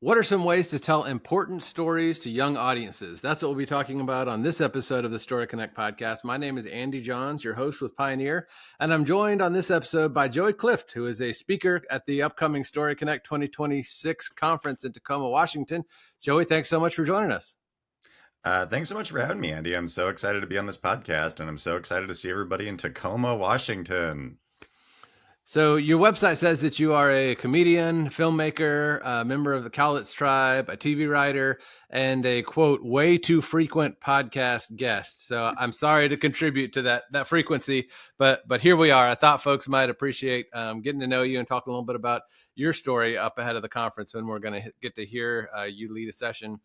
What are some ways to tell important stories to young audiences? That's what we'll be talking about on this episode of the StoryConnect podcast. My name is Andy Johns, your host with Pioneer, and I'm joined on this episode by Joey Clift, who is a speaker at the upcoming StoryConnect 2026 conference in Tacoma, Washington. Joey, thanks so much for joining us. Thanks so much for having me, Andy. I'm so excited to be on this podcast, and I'm so excited to see everybody in Tacoma, Washington. So your website says that you are a comedian, filmmaker, a member of the Cowlitz tribe, a TV writer, and a, quote, way too frequent podcast guest. So I'm sorry to contribute to that frequency, but here we are. I thought folks might appreciate getting to know you and talk a little bit about your story up ahead of the conference when we're going to get to hear you lead a session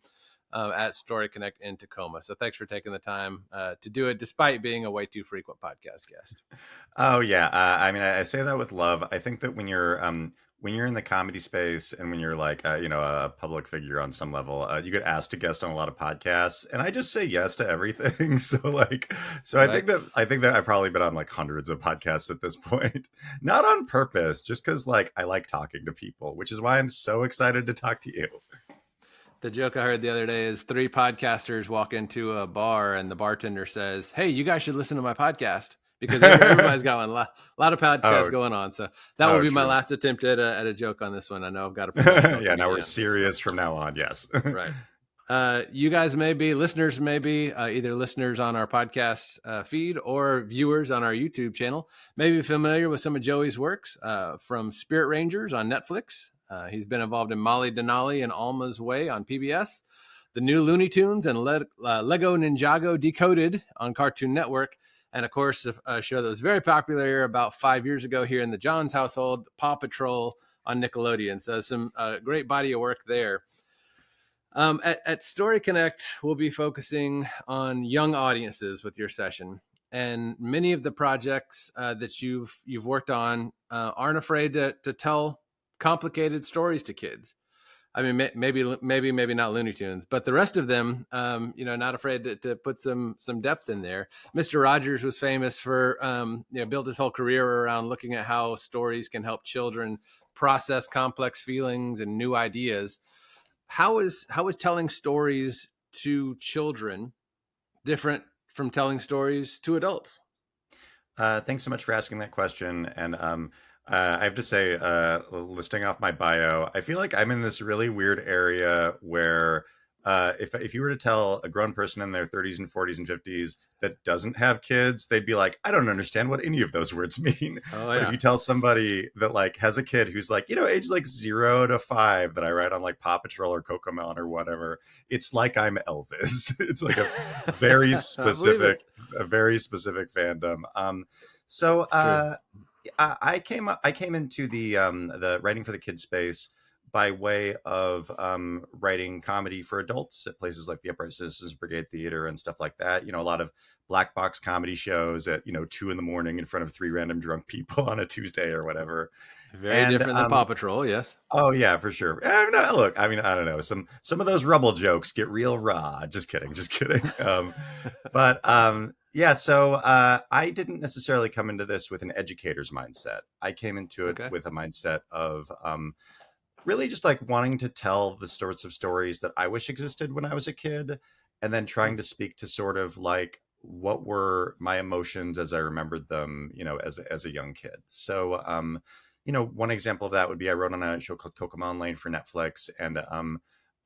at StoryConnect in Tacoma. So thanks for taking the time to do it, despite being a way too frequent podcast guest. Oh yeah, I mean, I say that with love. I think that when you're in the comedy space and when you're like a public figure on some level, you get asked to guest on a lot of podcasts, and I just say yes to everything. Right. I think that I've probably been on like hundreds of podcasts at this point, not on purpose, just because like I like talking to people, which is why I'm so excited to talk to you. The joke I heard the other day is 3 podcasters walk into a bar and the bartender says, "Hey, you guys should listen to my podcast," because everybody's got one. A lot of podcasts going on. So that will be my last attempt at a joke on this one. I know I've got a yeah, now we're serious from now on. Yes. Right. You guys may be listeners, either listeners on our podcast feed or viewers on our YouTube channel, may be familiar with some of Joey's works from Spirit Rangers on Netflix. He's been involved in Molly Denali and Alma's Way on PBS, the new Looney Tunes and Lego Ninjago Decoded on Cartoon Network, and of course, a show that was very popular about 5 years ago here in the Johns household, Paw Patrol on Nickelodeon. So some great body of work there. At StoryConnect, we'll be focusing on young audiences with your session. And many of the projects that you've worked on aren't afraid to tell complicated stories to kids. I mean, maybe not Looney Tunes, but the rest of them, not afraid to put some depth in there. Mr. Rogers was famous for, built his whole career around looking at how stories can help children process complex feelings and new ideas. How is telling stories to children different from telling stories to adults? Thanks so much for asking that question. And I have to say, listing off my bio, I feel like I'm in this really weird area where if you were to tell a grown person in their 30s and 40s and 50s that doesn't have kids, they'd be like, I don't understand what any of those words mean. Oh, yeah. But if you tell somebody that like has a kid who's like, age like 0 to 5 that I write on like Paw Patrol or Cocomelon or whatever, it's like I'm Elvis. It's like a very specific fandom. I came into the writing for the kids space by way of writing comedy for adults at places like the Upright Citizens Brigade Theater and stuff like that. A lot of black box comedy shows at 2 a.m. in front of 3 random drunk people on a Tuesday or whatever. Very different than Paw Patrol, yes. Oh yeah, for sure. Look, I mean, I don't know. Some of those Rubble jokes get real raw. Just kidding. Yeah, so I didn't necessarily come into this with an educator's mindset. I came into it with a mindset of really just like wanting to tell the sorts of stories that I wish existed when I was a kid, and then trying to speak to sort of like what were my emotions as I remembered them, as a young kid. So, one example of that would be I wrote on a show called Cocomelon Lane for Netflix, and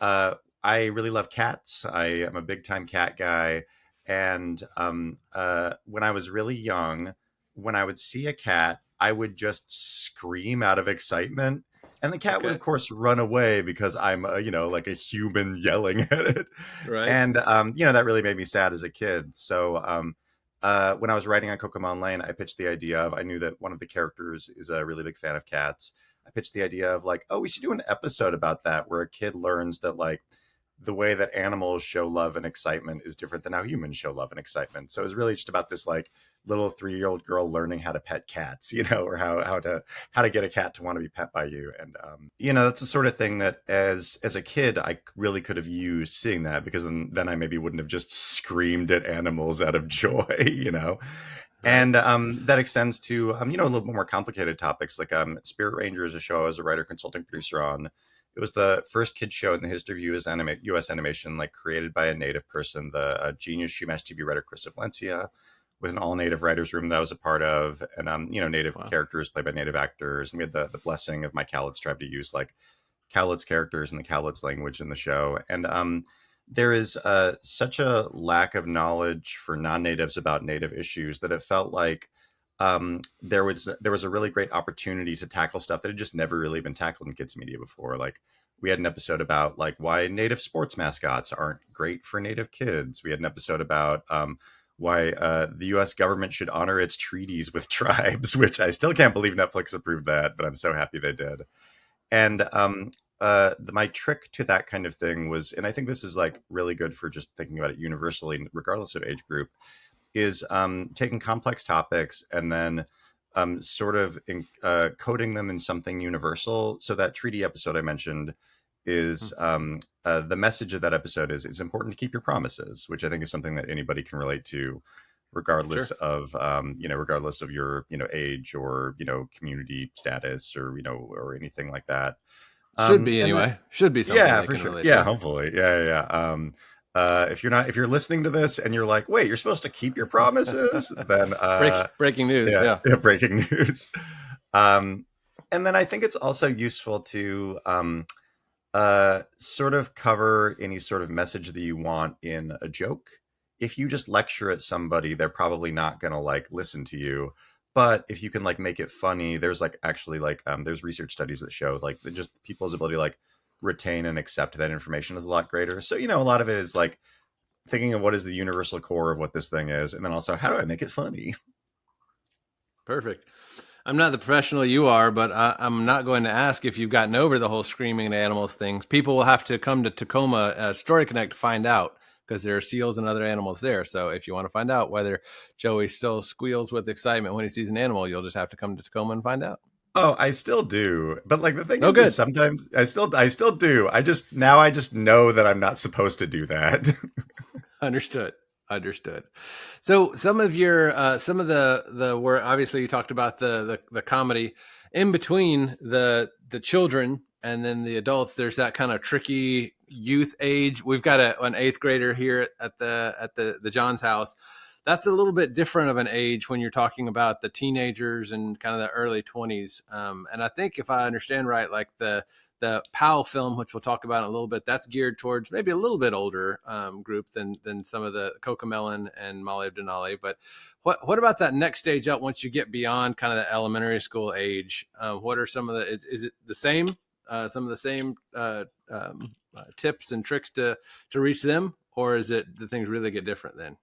I really love cats. I am a big time cat guy. And when I was really young, when I would see a cat, I would just scream out of excitement. And the cat would, of course, run away because I'm, like a human yelling at it. Right. And, that really made me sad as a kid. So when I was writing on Cocomelon Lane, I pitched the idea of, I knew that one of the characters is a really big fan of cats. I pitched the idea of like, oh, we should do an episode about that where a kid learns that like, the way that animals show love and excitement is different than how humans show love and excitement. So it was really just about this like little 3-year-old girl learning how to pet cats, or how to get a cat to want to be pet by you. And, that's the sort of thing that as a kid, I really could have used seeing that, because then I maybe wouldn't have just screamed at animals out of joy, Right. And that extends to, a little bit more complicated topics like Spirit Rangers, a show I was a writer, consulting producer on. It was the first kids show in the history of U.S. animation, like created by a native person, the genius Shumash TV writer Chris Valencia, with an all-native writers' room that I was a part of, and native characters played by native actors. And we had the blessing of my Cowlitz tribe to use like Cowlitz characters and the Cowlitz language in the show. And there is such a lack of knowledge for non-natives about native issues that it felt like there was a really great opportunity to tackle stuff that had just never really been tackled in kids media before. Like we had an episode about like why native sports mascots aren't great for native kids. We had an episode about why the U.S. government should honor its treaties with tribes, which I still can't believe Netflix approved that, but I'm so happy they did. And my trick to that kind of thing was, and I think this is like really good for just thinking about it universally, regardless of age group, is taking complex topics and then sort of coding them in something universal. So that treaty episode I mentioned is the message of that episode is it's important to keep your promises, which I think is something that anybody can relate to, regardless of regardless of your age or community status or anything like that. Should be anyway. Should be something. Yeah, for sure. Yeah, hopefully. Yeah. If you're listening to this and you're like, wait, you're supposed to keep your promises, then breaking news. Yeah, breaking news. And then I think it's also useful to sort of cover any sort of message that you want in a joke. If you just lecture at somebody, they're probably not going to like listen to you. But if you can like make it funny, there's like actually like there's research studies that show like that just people's ability to like retain and accept that information is a lot greater. So, a lot of it is like thinking of what is the universal core of what this thing is. And then also, how do I make it funny? Perfect. I'm not the professional you are, but I'm not going to ask if you've gotten over the whole screaming at animals things. People will have to come to Tacoma StoryConnect to find out, because there are seals and other animals there. So if you want to find out whether Joey still squeals with excitement when he sees an animal, you'll just have to come to Tacoma and find out. Oh, I still do. But like the thing is sometimes I still do. I just know that I'm not supposed to do that. Understood. So some of your some of the work, obviously you talked about the comedy in between the children and then the adults. There's that kind of tricky youth age. We've got an 8th grader here at the John's house. That's a little bit different of an age when you're talking about the teenagers and kind of the early 20s. And I think if I understand right, like the POW film, which we'll talk about in a little bit, that's geared towards maybe a little bit older group than some of the Cocomelon and Molly of Denali. But what about that next stage up once you get beyond kind of the elementary school age? What are some of the, is it the same, some of the same tips and tricks to reach them? Or is it the things really get different then?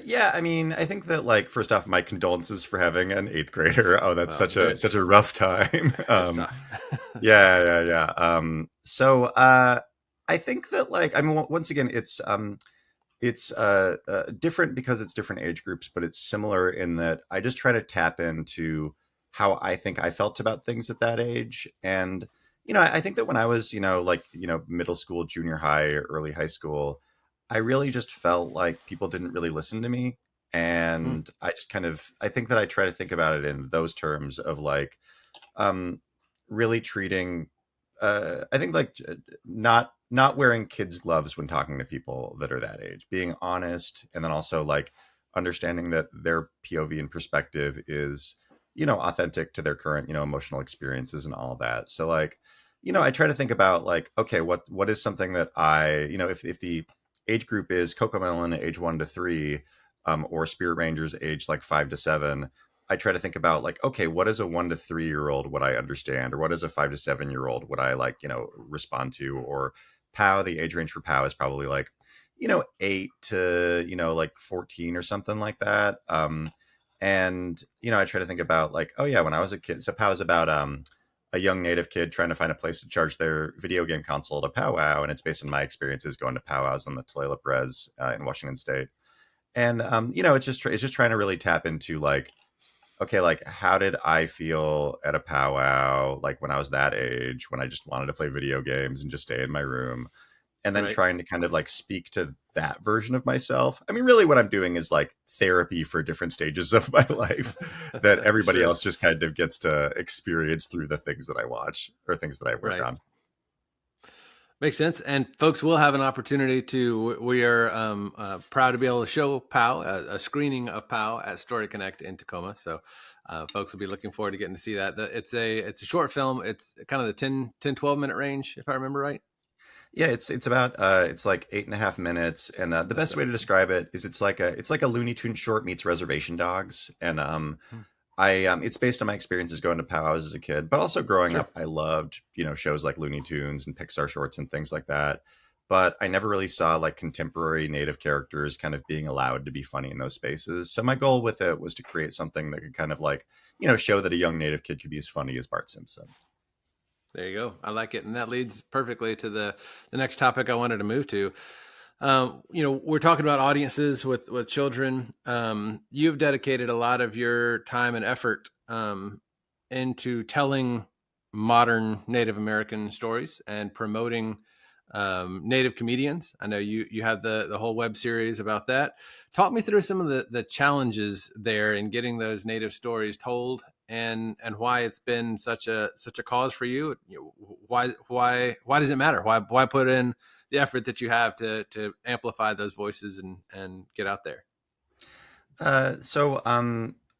Yeah, I mean, I think that like first off, my condolences for having an 8th grader. Oh, that's such a rough time. Yeah. So I think that like, I mean, once again, it's different because it's different age groups, but it's similar in that I just try to tap into how I think I felt about things at that age. And I think that when I was middle school, junior high, early high school, I really just felt like people didn't really listen to me. And I just I think that I try to think about it in those terms of like, really treating, I think like not wearing kids' gloves when talking to people that are that age, being honest. And then also like understanding that their POV and perspective is, authentic to their current, emotional experiences and all that. So like, I try to think about like, okay, what is something that if the age group is Cocomelon age 1 to 3, or Spirit Rangers age like 5 to 7. I try to think about like, okay, what is a 1 to 3 year old would I understand, or what is a 5 to 7 year old would I like, respond to? Or POW, the age range for POW is probably like, 8 to like 14 or something like that. And I try to think about like, oh yeah, when I was a kid. So POW is about a young native kid trying to find a place to charge their video game console to powwow, and it's based on my experiences going to powwows on the Tulalip Res in Washington State. And it's just trying to really tap into like, okay, like how did I feel at a powwow, like when I was that age, when I just wanted to play video games and just stay in my room, and then trying to kind of like speak to that version of myself. I mean, really what I'm doing is like therapy for different stages of my life that everybody else just kind of gets to experience through the things that I watch or things that I work on. Makes sense. And folks will have an opportunity to, we are proud to be able to show POW, a screening of POW at StoryConnect in Tacoma. So folks will be looking forward to getting to see that. It's a short film. It's kind of the 12 minute range, if I remember right. Yeah, it's about it's like 8.5 minutes, and the best way to describe it is it's like a Looney Tunes short meets Reservation Dogs, and it's based on my experiences going to powwows as a kid, but also growing up, I loved, shows like Looney Tunes and Pixar shorts and things like that. But I never really saw like contemporary native characters kind of being allowed to be funny in those spaces. So my goal with it was to create something that could kind of like, show that a young native kid could be as funny as Bart Simpson. There you go. I like it. And that leads perfectly to the next topic I wanted to move to. We're talking about audiences with children. You've dedicated a lot of your time and effort into telling modern Native American stories and promoting Native comedians. I know you have the whole web series about that. Talk me through some of the challenges there in getting those Native stories told, and why it's been such a cause for you. Why does it matter? Why put in the effort that you have to amplify those voices and get out there? I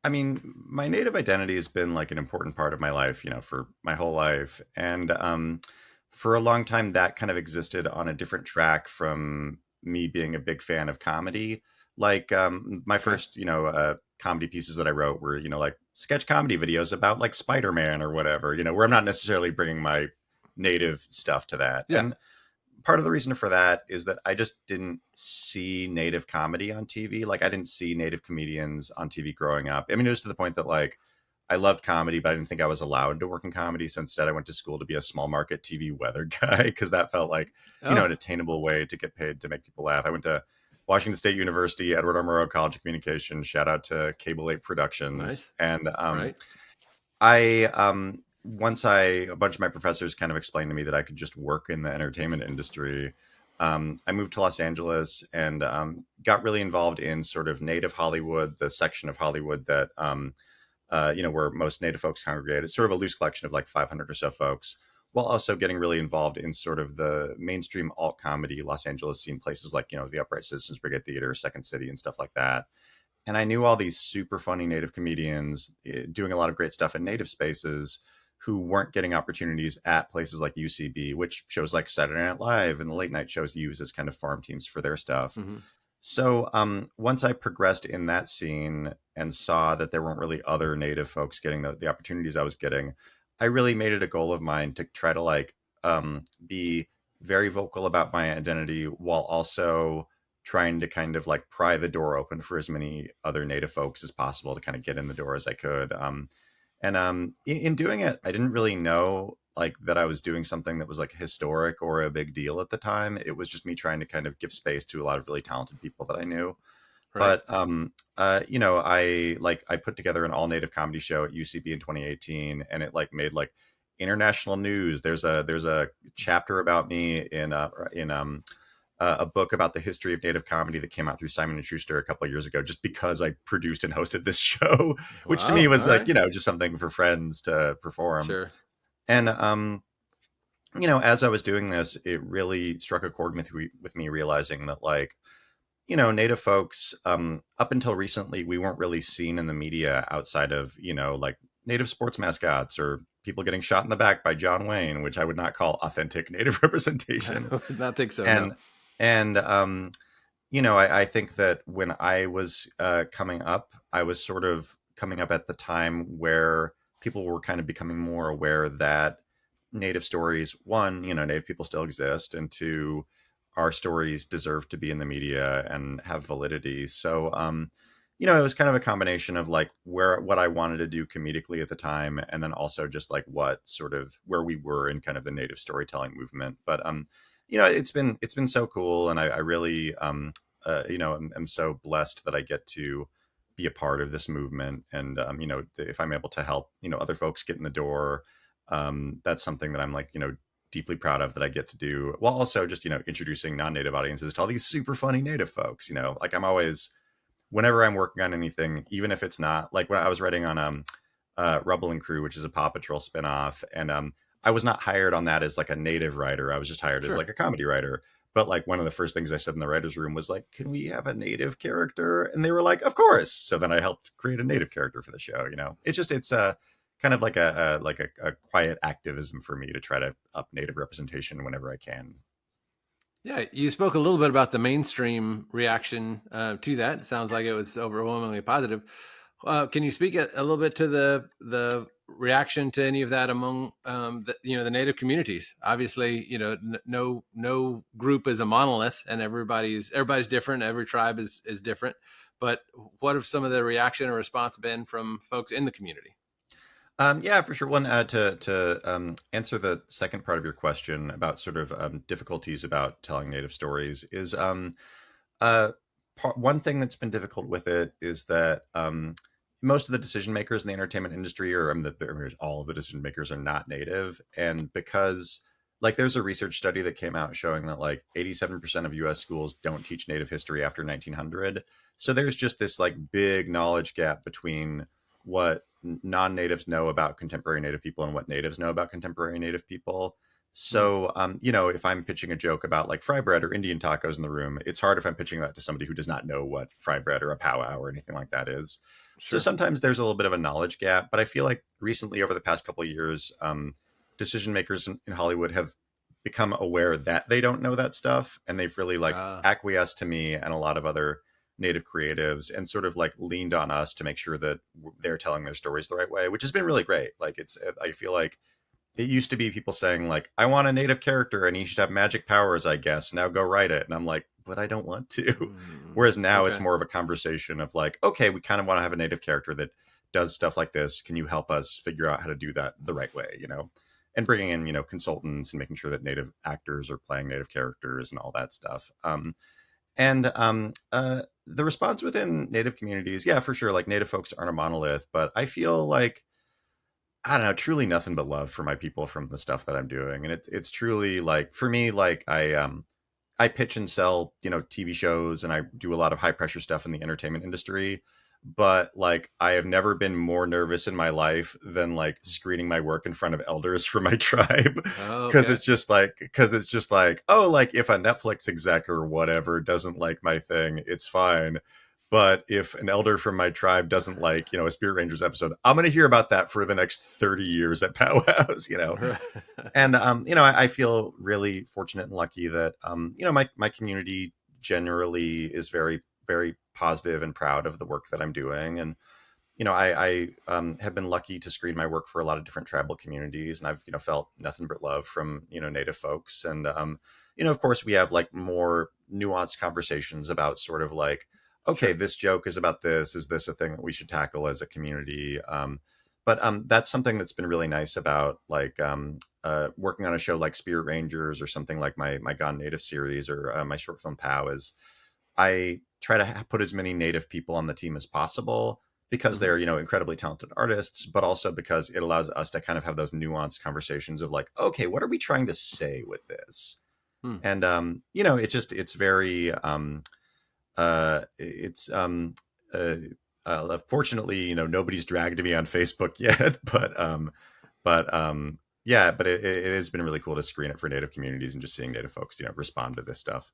mean, my Native identity has been like an important part of my life, for my whole life. And for a long time, that kind of existed on a different track from me being a big fan of comedy. Like my first, comedy pieces that I wrote were, like sketch comedy videos about like Spider-Man or whatever, where I'm not necessarily bringing my Native stuff to that. Yeah. And part of the reason for that is that I just didn't see Native comedy on TV. Like I didn't see Native comedians on TV growing up. I mean, it was to the point that like I loved comedy, but I didn't think I was allowed to work in comedy. So instead I went to school to be a small market TV weather guy because that felt like, an attainable way to get paid to make people laugh. I went to Washington State University, Edward R. Murrow College of Communication, shout out to Cable 8 Productions. Nice. And Right. A bunch of my professors kind of explained to me that I could just work in the entertainment industry. I moved to Los Angeles and got really involved in sort of Native Hollywood, the section of Hollywood that, where most Native folks congregate. It's sort of a loose collection of like 500 or so folks, while also getting really involved in sort of the mainstream alt comedy Los Angeles scene, places like, the Upright Citizens Brigade Theater, Second City, and stuff like that. And I knew all these super funny Native comedians doing a lot of great stuff in Native spaces who weren't getting opportunities at places like UCB, which shows like Saturday Night Live and the late night shows use as kind of farm teams for their stuff. Mm-hmm. So once I progressed in that scene and saw that there weren't really other Native folks getting the opportunities I was getting, I really made it a goal of mine to try to like be very vocal about my identity while also trying to kind of like pry the door open for as many other Native folks as possible to kind of get in the door as I could. In doing it, I didn't really know like that I was doing something that was like historic or a big deal at the time. It was just me trying to kind of give space to a lot of really talented people that I knew. Right. But I put together an all Native comedy show at UCB in 2018, and it like made like international news. There's a chapter about me in a book about the history of Native comedy that came out through Simon & Schuster a couple of years ago, just because I produced and hosted this show, which to me was like, just something for friends to perform. Sure. And, as I was doing this, it really struck a chord with me realizing that like, Native folks, up until recently, we weren't really seen in the media outside of, like Native sports mascots or people getting shot in the back by John Wayne, which I would not call authentic Native representation. I would not think so. I think that when I was coming up, I was sort of coming up at the time where people were kind of becoming more aware that Native stories, one, Native people still exist, and two, our stories deserve to be in the media and have validity. So, it was kind of a combination of like what I wanted to do comedically at the time, and then also just like what sort of where we were in kind of the Native storytelling movement. But it's been so cool, and I really am so blessed that I get to be a part of this movement, and if I'm able to help other folks get in the door, that's something that I'm like deeply proud of that I get to do, while also just introducing non-Native audiences to all these super funny Native folks. Like I'm always, whenever I'm working on anything, even if it's not like when I was writing on Rubble and Crew, which is a Paw Patrol spinoff, and I was not hired on that as like a native writer. I was just hired as like a comedy writer. But like one of the first things I said in the writer's room was like, can we have a native character? And they were like, of course. So then I helped create a native character for the show. It's a kind of like a quiet activism for me to try to up native representation whenever I can. Yeah, you spoke a little bit about the mainstream reaction to that. It sounds like it was overwhelmingly positive. Can you speak a little bit to the reaction to any of that among the native communities? Obviously, no group is a monolith, and everybody's different. Every tribe is different. But what have some of the reaction or response been from folks in the community? Yeah, for sure. One to answer the second part of your question about sort of difficulties about telling native stories is one thing that's been difficult with it is that most of the decision makers in the entertainment industry, or all of the decision makers, are not native, and because like there's a research study that came out showing that like 87% of U.S. schools don't teach native history after 1900. So there's just this like big knowledge gap between what non-natives know about contemporary native people and what natives know about contemporary native people. So if I'm pitching a joke about like fry bread or Indian tacos in the room, it's hard if I'm pitching that to somebody who does not know what fry bread or a powwow or anything like that is. Sure. So sometimes there's a little bit of a knowledge gap, but I feel like recently over the past couple of years, decision makers in Hollywood have become aware that they don't know that stuff, and they've really like acquiesced to me and a lot of other native creatives and sort of like leaned on us to make sure that they're telling their stories the right way, which has been really great. Like I feel like it used to be people saying like, I want a native character and he should have magic powers, I guess. Now go write it. And I'm like, but I don't want to. Whereas now it's more of a conversation of like, okay, we kind of want to have a native character that does stuff like this. Can you help us figure out how to do that the right way? And bringing in, consultants and making sure that native actors are playing native characters and all that stuff. The response within native communities, yeah, for sure. Like native folks aren't a monolith, but I feel like, I don't know, truly nothing but love for my people from the stuff that I'm doing. And it's truly like, for me, like I pitch and sell, TV shows, and I do a lot of high pressure stuff in the entertainment industry. But like, I have never been more nervous in my life than like screening my work in front of elders for my tribe. Because it's just like, oh, like if a Netflix exec or whatever doesn't like my thing, it's fine. But if an elder from my tribe doesn't like, a Spirit Rangers episode, I'm going to hear about that for the next 30 years at powwows, And, I feel really fortunate and lucky that, my community generally is very, very positive and proud of the work that I'm doing. And, I have been lucky to screen my work for a lot of different tribal communities, and I've, felt nothing but love from, native folks. And, of course, we have like more nuanced conversations about sort of like, okay, this joke is about this. Is this a thing that we should tackle as a community? But that's something that's been really nice about like working on a show like Spirit Rangers or something like my Gone Native series or my short film POW is I try to put as many native people on the team as possible because they're, incredibly talented artists, but also because it allows us to kind of have those nuanced conversations of like, okay, what are we trying to say with this? And, it's very, fortunately, nobody's dragged me on Facebook yet, but it has been really cool to screen it for native communities and just seeing native folks, respond to this stuff.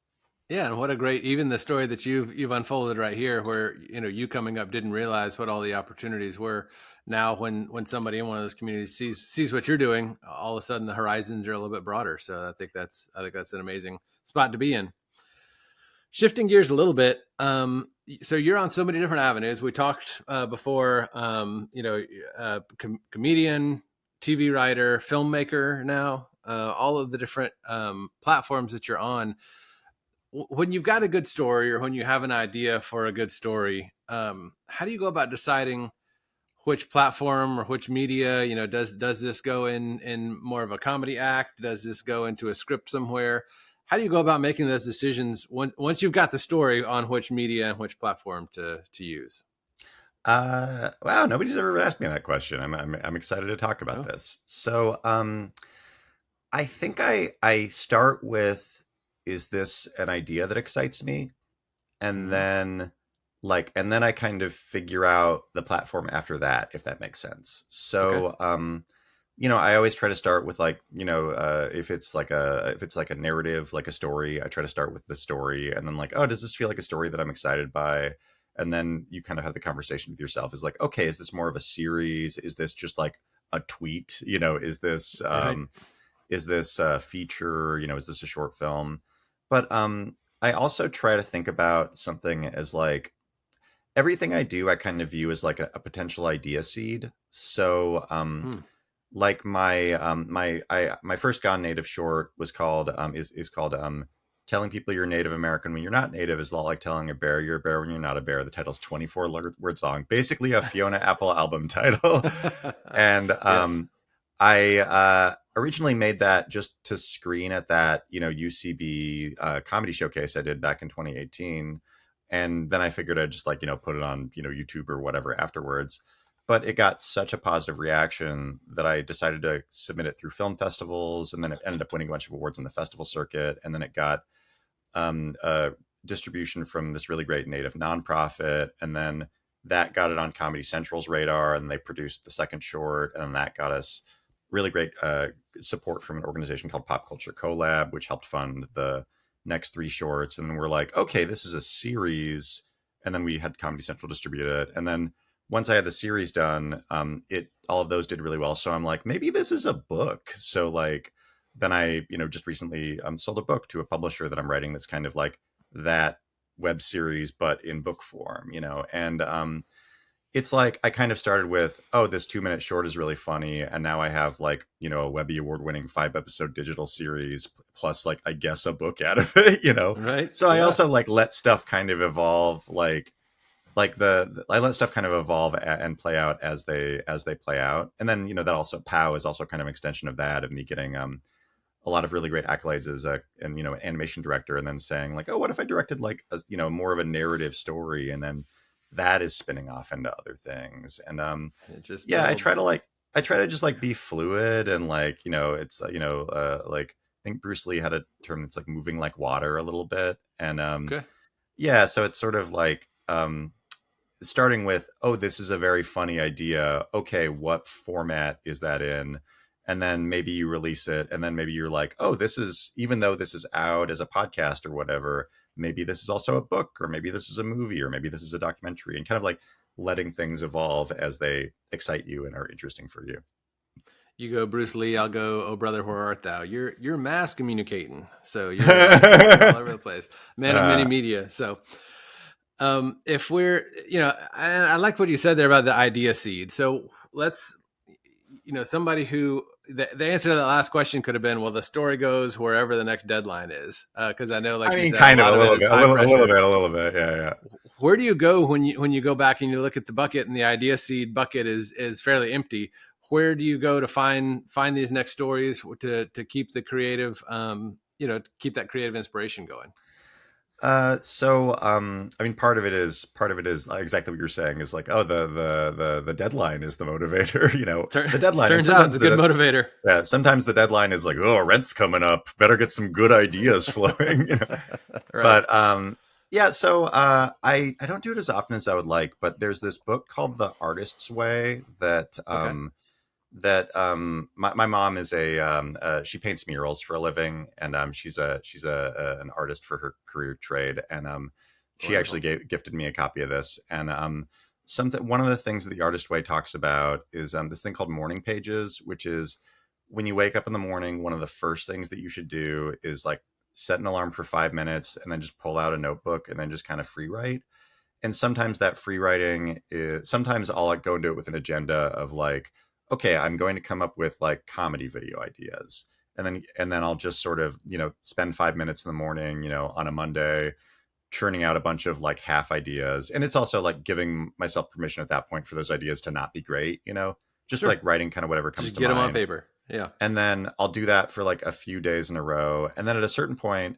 Yeah, and what a great, even the story that you've unfolded right here, where you coming up didn't realize what all the opportunities were. Now, when somebody in one of those communities sees what you're doing, all of a sudden the horizons are a little bit broader. So I think that's an amazing spot to be in. Shifting gears a little bit, so you're on so many different avenues. We talked before, comedian, TV writer, filmmaker. Now, all of the different platforms that you're on. When you've got a good story, or when you have an idea for a good story, how do you go about deciding which platform or which media? Does this go in more of a comedy act? Does this go into a script somewhere? How do you go about making those decisions once you've got the story on which media and which platform to use? Wow, nobody's ever asked me that question. I'm excited to talk about this. So, I think I start with, is this an idea that excites me? And then I kind of figure out the platform after that, if that makes sense. So, I always try to start with like, if it's like a narrative, like a story, I try to start with the story and then like, oh, does this feel like a story that I'm excited by? And then you kind of have the conversation with yourself is like, okay, is this more of a series? Is this just like a tweet? Right. Is this a feature? Is this a short film? But I also try to think about something as like everything I do, I kind of view as like a potential idea seed. So Hmm. like my first Gone Native short was called is called telling people you're Native American when you're not Native is a lot like telling a bear you're a bear when you're not a bear. The title's 24 word song, basically a Fiona Apple album title. And Yes. I originally made that just to screen at that UCB comedy showcase I did back in 2018, and then I figured I'd just like put it on YouTube or whatever afterwards. But it got such a positive reaction that I decided to submit it through film festivals, and then it ended up winning a bunch of awards in the festival circuit, and then it got distribution from this really great Native nonprofit, and then that got it on Comedy Central's radar, and they produced the second short, and then that got us really great support from an organization called Pop Culture Collab, which helped fund the next three shorts. And then we're like, okay, this is a series, and then we had Comedy Central distribute it, and then once I had the series done, all of those did really well. So I'm like, maybe this is a book. So like, then I, just recently sold a book to a publisher that I'm writing that's kind of like that web series, but in book form, and it's like I kind of started with, oh, this 2-minute short is really funny, and now I have like a Webby Award-winning 5-episode digital series plus like I guess a book out of it. Right. So I Yeah. also like let stuff kind of evolve, like I let stuff kind of evolve and play out as they play out, and then that also POW is also kind of an extension of that, of me getting a lot of really great accolades as an animation director, and then saying like, oh, what if I directed like a, more of a narrative story, and then that is spinning off into other things. And It just yeah, builds. I try to just like be fluid, and like it's like I think Bruce Lee had a term that's like moving like water a little bit, and Okay. yeah, so it's sort of like starting with, oh, this is a very funny idea, okay, what format is that in? And then maybe you release it, and then maybe you're like, oh, this is, even though this is out as a podcast or whatever, maybe this is also a book, or maybe this is a movie, or maybe this is a documentary, and kind of like letting things evolve as they excite you and are interesting for you. You go Bruce Lee, I'll go, oh brother, where art thou? You're mass communicating, so you're all over the place, man of many media. So if we're, I like what you said there about the idea seed. So let's, somebody who the answer to that last question could have been, well, the story goes wherever the next deadline is, because I know, like I you mean, said, a kind of lot a of it little is bit, high pressure. a little bit, yeah. Where do you go when you go back and you look at the bucket and the idea seed bucket is fairly empty? Where do you go to find these next stories to keep the creative, to keep that creative inspiration going? I mean, part of it is exactly what you're saying, is like, oh, the deadline is the motivator, the deadline, and Turns out it's a good motivator. yeah, sometimes the deadline is like, oh, rent's coming up, better get some good ideas flowing, Right. But yeah, so I don't do it as often as I would like, but there's this book called The Artist's Way that Okay. my mom is she paints murals for a living, and she's an artist for her career trade, and she actually Wonderful. gifted me a copy of this. And one of the things that The Artist Way talks about is this thing called morning pages, which is when you wake up in the morning, one of the first things that you should do is like set an alarm for 5 minutes, and then just pull out a notebook and then just kind of free write. And sometimes that free writing is, sometimes I'll like go into it with an agenda of like, okay, I'm going to come up with like comedy video ideas. And then I'll just sort of, spend 5 minutes in the morning, on a Monday, churning out a bunch of like half ideas. And it's also like giving myself permission at that point for those ideas to not be great, just Sure. like writing kind of whatever comes Just to get them on mind. paper. Yeah. And then I'll do that for like a few days in a row. And then at a certain point,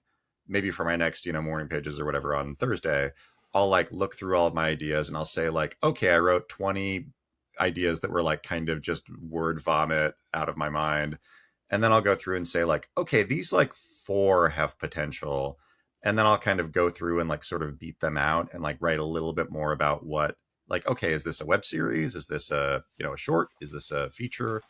maybe for my next, morning pages or whatever on Thursday, I'll like look through all of my ideas, and I'll say like, okay, I wrote 20 ideas that were like kind of just word vomit out of my mind. And then I'll go through and say like, okay, these like 4 have potential. And then I'll kind of go through and like sort of beat them out and like write a little bit more about what, like, okay, is this a web series? Is this a, a short? Is this a feature?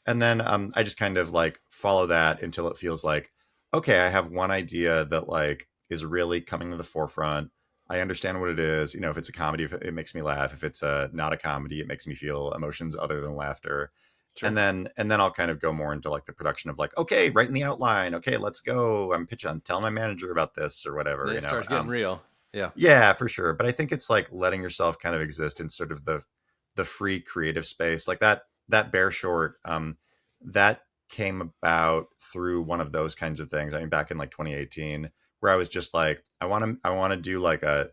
And then I just kind of like follow that until it feels like, okay, I have one idea that like is really coming to the forefront. I understand what it is. You know, if it's a comedy, if it makes me laugh. If it's not a comedy, it makes me feel emotions other than laughter. Sure. And then I'll kind of go more into like the production of like, okay, writing the outline. Okay, let's go. I'm telling my manager about this or whatever. Then You it know, starts getting real. Yeah. yeah, for sure. But I think it's like letting yourself kind of exist in sort of the free creative space. Like that bear short, that came about through one of those kinds of things. I mean, back in like 2018, where I was just like, I want to do like a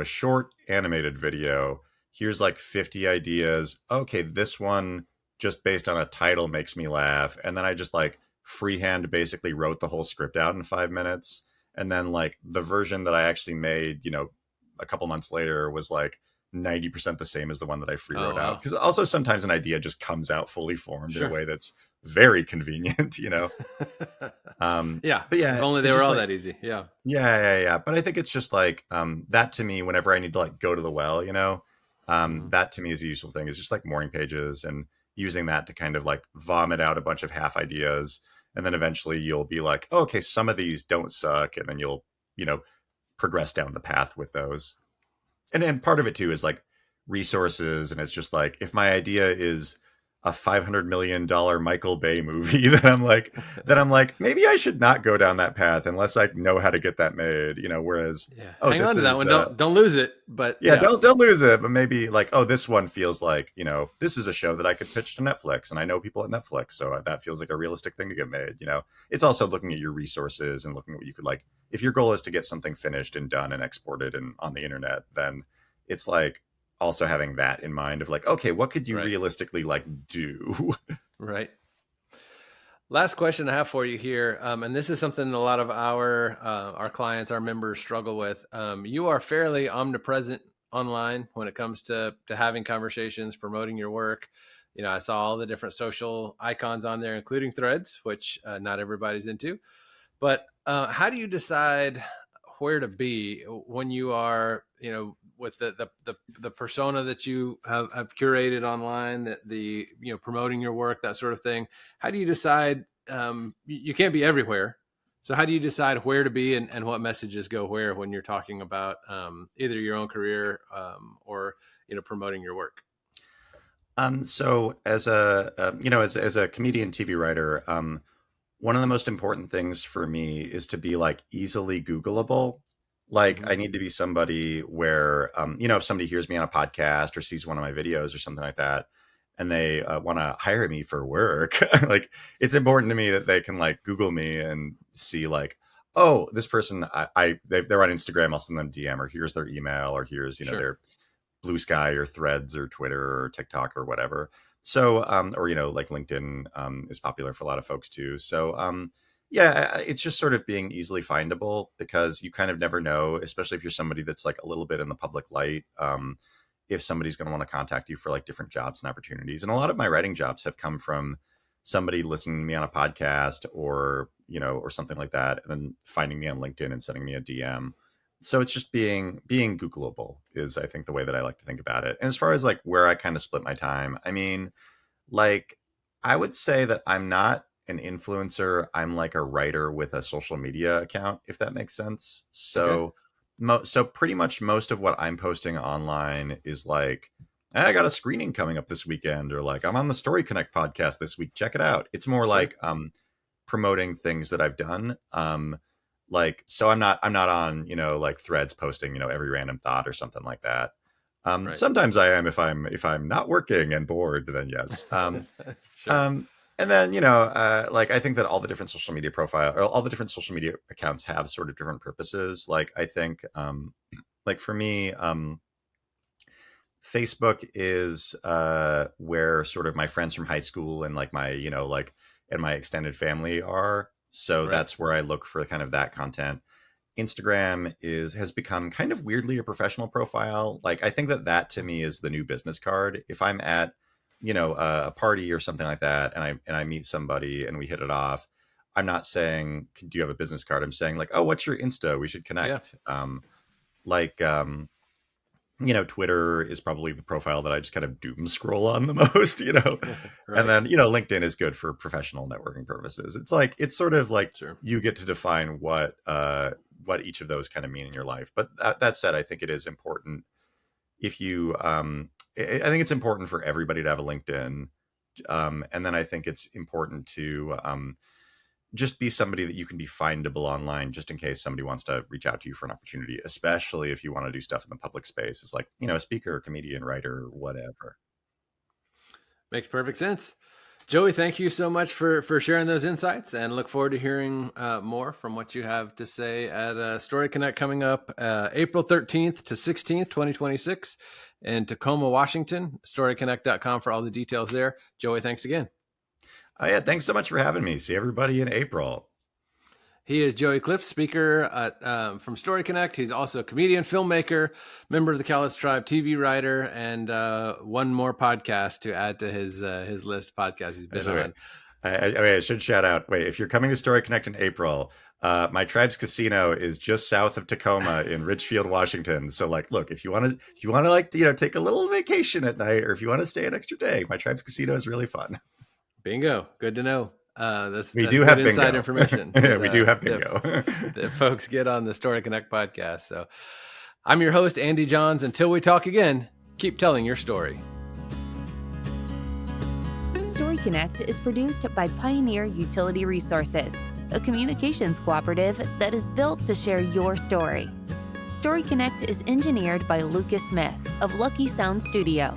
short animated video. Here's like 50 ideas. Okay, this one just based on a title makes me laugh. And then I just like freehand basically wrote the whole script out in 5 minutes. And then like the version that I actually made, a couple months later was like 90% the same as the one that I free Oh wrote out. wow. Because also sometimes an idea just comes out fully formed in a Sure. way that's very convenient. Yeah. But If yeah, only they it's were just all like, that easy. Yeah. yeah. But I think it's just like that to me, whenever I need to like go to the well, Hmm. that to me is a useful thing. Is just like morning pages and using that to kind of like vomit out a bunch of half ideas. And then eventually you'll be like, oh, okay, some of these don't suck. And then you'll, you know, progress down the path with those. And part of it too is like resources. And it's just like, if my idea is a $500 million Michael Bay movie, then I'm like, maybe I should not go down that path unless I know how to get that made. Whereas, Yeah. oh, Hang this on to that is one. Don't lose it. But yeah, yeah. don't lose it. But maybe like, oh, this one feels like, this is a show that I could pitch to Netflix, and I know people at Netflix, so that feels like a realistic thing to get made. It's also looking at your resources and looking at what you could like. If your goal is to get something finished and done and exported and on the internet, then it's like also having that in mind of like, okay, what could you Right. realistically like do? Right. Last question I have for you here, and this is something a lot of our clients, our members struggle with. You are fairly omnipresent online when it comes to having conversations, promoting your work. I saw all the different social icons on there, including Threads, which not everybody's into. But how do you decide where to be when you are, with the persona that you have curated online, that promoting your work, that sort of thing? How do you decide? You can't be everywhere. So how do you decide where to be and what messages go where when you're talking about either your own career or promoting your work? So as a comedian TV writer, one of the most important things for me is to be like easily Googleable. Like Mm-hmm. I need to be somebody where, if somebody hears me on a podcast or sees one of my videos or something like that, and they want to hire me for work, like it's important to me that they can like Google me and see like, oh, this person, they're on Instagram. I'll send them DM, or here's their email, or here's, Sure. their Blue Sky or Threads or Twitter or TikTok or whatever. So, or like LinkedIn is popular for a lot of folks too. So, yeah, it's just sort of being easily findable because you kind of never know, especially if you're somebody that's like a little bit in the public light. If somebody's going to want to contact you for like different jobs and opportunities, and a lot of my writing jobs have come from somebody listening to me on a podcast or something like that, and then finding me on LinkedIn and sending me a DM. So it's just being Googleable is, I think, the way that I like to think about it. And as far as like where I kind of split my time, I mean, like I would say that I'm not an influencer. I'm like a writer with a social media account, if that makes sense. Okay. So pretty much most of what I'm posting online is like, "Hey, I got a screening coming up this weekend," or like, I'm on the StoryConnect podcast this week. Check it out. It's more Sure. like promoting things that I've done. Like, so I'm not on, like Threads posting, every random thought or something like that. Right. Sometimes I am if I'm not working and bored, then yes. Sure. Um, and then, like I think that all the different social media profile or all the different social media accounts have sort of different purposes. Like I think, like for me, Facebook is where sort of my friends from high school and like my, like and my extended family are. So Right. that's where I look for kind of that content. Instagram has become kind of weirdly a professional profile. Like I think that to me is the new business card. If I'm at, a party or something like that, and I meet somebody and we hit it off, I'm not saying, "Do you have a business card?" I'm saying like, "Oh, what's your Insta? We should Yeah. connect." Like Twitter is probably the profile that I just kind of doom scroll on the most, Right. And then, LinkedIn is good for professional networking purposes. It's sort of like Sure. you get to define what each of those kind of mean in your life. But that said, I think it is important if you, I think it's important for everybody to have a LinkedIn. And then I think it's important to just be somebody that you can be findable online, just in case somebody wants to reach out to you for an opportunity, especially if you want to do stuff in the public space. It's like, a speaker, comedian, writer, whatever. Makes perfect sense. Joey, thank you so much for sharing those insights, and look forward to hearing more from what you have to say at StoryConnect coming up April 13th to 16th, 2026 in Tacoma, Washington. StoryConnect.com for all the details there. Joey, thanks again. Yeah, thanks so much for having me. See everybody in April. He is Joey Clift, speaker from StoryConnect. He's also a comedian, filmmaker, member of the Callous Tribe, TV writer, and one more podcast to add to his list of podcasts he's been on. I should shout out. Wait, if you're coming to StoryConnect in April, my tribe's casino is just south of Tacoma in Richfield, Washington. So, look, if you want to, take a little vacation at night, or if you want to stay an extra day, my tribe's casino is really fun. Bingo. Good to know. We do have inside bingo information. Yeah, we do have bingo. that folks get on the StoryConnect podcast. So I'm your host, Andy Johns. Until we talk again, keep telling your story. StoryConnect is produced by Pioneer Utility Resources, a communications cooperative that is built to share your story. StoryConnect is engineered by Lucas Smith of Lucky Sound Studio.